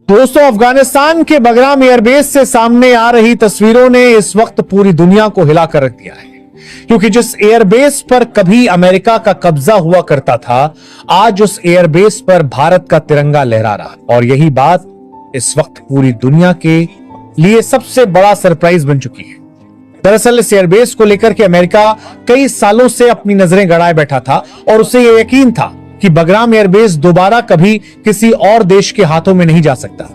दोस्तों, अफगानिस्तान के बगराम एयरबेस से सामने आ रही तस्वीरों ने इस वक्त पूरी दुनिया को हिला कर रख दिया है, क्योंकि जिस एयरबेस पर कभी अमेरिका का कब्जा हुआ करता था, आज उस एयरबेस पर भारत का तिरंगा लहरा रहा। और यही बात इस वक्त पूरी दुनिया के लिए सबसे बड़ा सरप्राइज बन चुकी है। दरअसल इस एयरबेस को लेकर के अमेरिका कई सालों से अपनी नजरें गड़ाए बैठा था और उसे यह यकीन था कि बगराम एयरबेस दोबारा कभी किसी और देश के हाथों में नहीं जा सकता।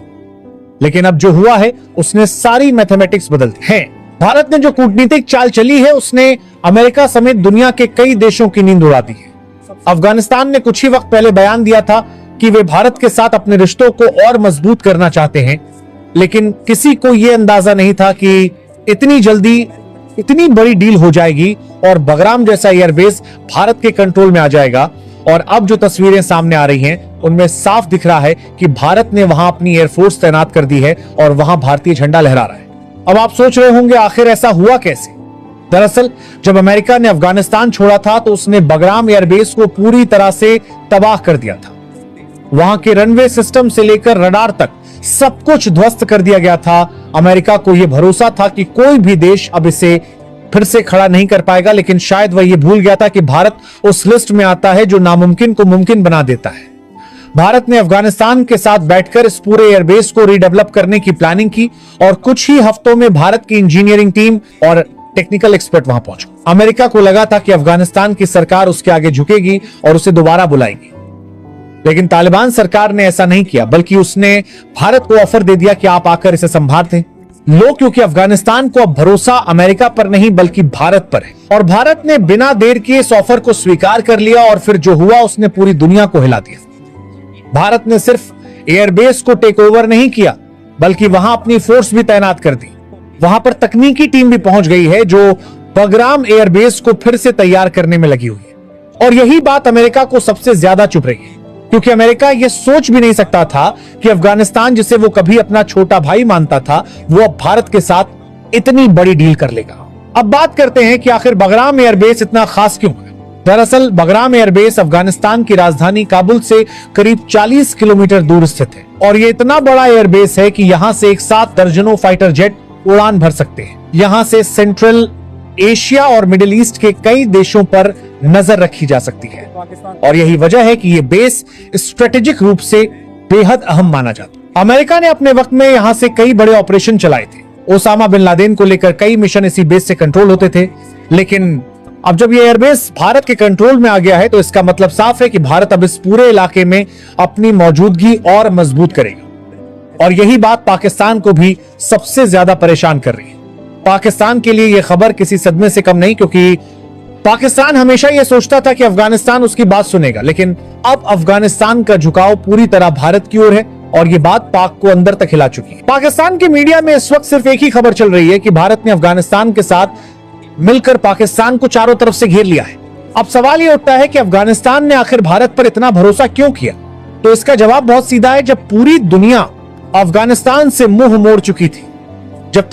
लेकिन अब जो हुआ है उसने सारी मैथमेटिक्स बदल दी है। भारत ने जो कूटनीतिक चाल चली है उसने अमेरिका समेत दुनिया के कई देशों की नींद उड़ा दी है। अफगानिस्तान ने कुछ ही वक्त पहले बयान दिया था कि वे भारत के साथ अपने रिश्तों को और मजबूत करना चाहते हैं, लेकिन किसी को यह अंदाजा नहीं था कि इतनी जल्दी इतनी बड़ी डील हो जाएगी और बगराम जैसा एयरबेस भारत के कंट्रोल में आ जाएगा। और अब जो तस्वीरें सामने आ रही हैं उनमें साफ दिख रहा है कि भारत ने वहां अपनी एयरफोर्स तैनात कर दी है और वहां भारतीय झंडा लहरा रहा है। अब आप सोच रहे होंगे आखिर ऐसा हुआ कैसे। दरअसल जब अमेरिका ने अफगानिस्तान छोड़ा था तो उसने बगराम एयरबेस को पूरी तरह से तबाह कर दिया था। वहां के रनवे सिस्टम से लेकर रडार तक सब कुछ ध्वस्त कर दिया गया था। अमेरिका को यह भरोसा था कि कोई भी देश अब इसे फिर से खड़ा नहीं कर पाएगा, लेकिन शायद वह यह भूल गया था कि भारत उस लिस्ट में आता है जो नामुमकिन को मुमकिन बना देता है। भारत ने अफगानिस्तान के साथ बैठकर इस पूरे एयरबेस को रीडेवलप करने की प्लानिंग की और कुछ ही हफ्तों में भारत की इंजीनियरिंग टीम और टेक्निकल एक्सपर्ट वहां पहुंचे। अमेरिका को लगा था कि अफगानिस्तान की सरकार उसके आगे झुकेगी और उसे दोबारा बुलाएगी, लेकिन तालिबान सरकार ने ऐसा नहीं किया, बल्कि उसने भारत को ऑफर दे दिया कि आप आकर इसे संभाल दें लो, क्योंकि अफगानिस्तान को अब भरोसा अमेरिका पर नहीं बल्कि भारत पर है। और भारत ने बिना देर किए इस ऑफर को स्वीकार कर लिया और फिर जो हुआ उसने पूरी दुनिया को हिला दिया। भारत ने सिर्फ एयरबेस को टेक ओवर नहीं किया, बल्कि वहां अपनी फोर्स भी तैनात कर दी। वहां पर तकनीकी टीम भी पहुंच गई है जो बगराम एयरबेस को फिर से तैयार करने में लगी हुई है। और यही बात अमेरिका को सबसे ज्यादा चुभ रही है, क्योंकि अमेरिका यह सोच भी नहीं सकता था कि अफगानिस्तान, जिसे वो कभी अपना छोटा भाई मानता था, वो अब भारत के साथ इतनी बड़ी डील कर लेगा। अब बात करते हैं कि आखिर बगराम एयरबेस इतना खास क्यों है। दरअसल बगराम एयरबेस अफगानिस्तान की राजधानी काबुल से करीब 40 किलोमीटर दूर स्थित है और ये इतना बड़ा एयरबेस है कि यहां से एक साथ दर्जनों फाइटर जेट उड़ान भर सकते हैं। यहां से सेंट्रल एशिया और मिडिल ईस्ट के कई देशों पर नजर रखी जा सकती है और यही वजह है कि ये बेस स्ट्रेटेजिक रूप से बेहद अहम माना जाता है। अमेरिका ने अपने वक्त में यहां से कई बड़े ऑपरेशन चलाए थे। ओसामा बिन लादेन को लेकर कई मिशन इसी बेस से कंट्रोल होते थे, लेकिन अब जब ये एयरबेस भारत के कंट्रोल में आ गया है तो इसका मतलब साफ है कि भारत अब इस पूरे इलाके में अपनी मौजूदगी और मजबूत करेगा। और यही बात पाकिस्तान को भी सबसे ज्यादा परेशान कर रही है। पाकिस्तान के लिए यह खबर किसी सदमे से कम नहीं, क्योंकि पाकिस्तान हमेशा यह सोचता था कि अफगानिस्तान उसकी बात सुनेगा, लेकिन अब अफगानिस्तान का झुकाव पूरी तरह भारत की ओर है और यह बात पाक को अंदर तक हिला चुकी है। पाकिस्तान की मीडिया में इस वक्त सिर्फ एक ही खबर चल रही है कि भारत ने अफगानिस्तान के साथ मिलकर पाकिस्तान को चारों तरफ से घेर लिया है। अब सवाल यह उठता है कि अफगानिस्तान ने आखिर भारत पर इतना भरोसा क्यों किया। तो इसका जवाब बहुत सीधा है, जब पूरी दुनिया अफगानिस्तान से मुंह मोड़ चुकी थी, जब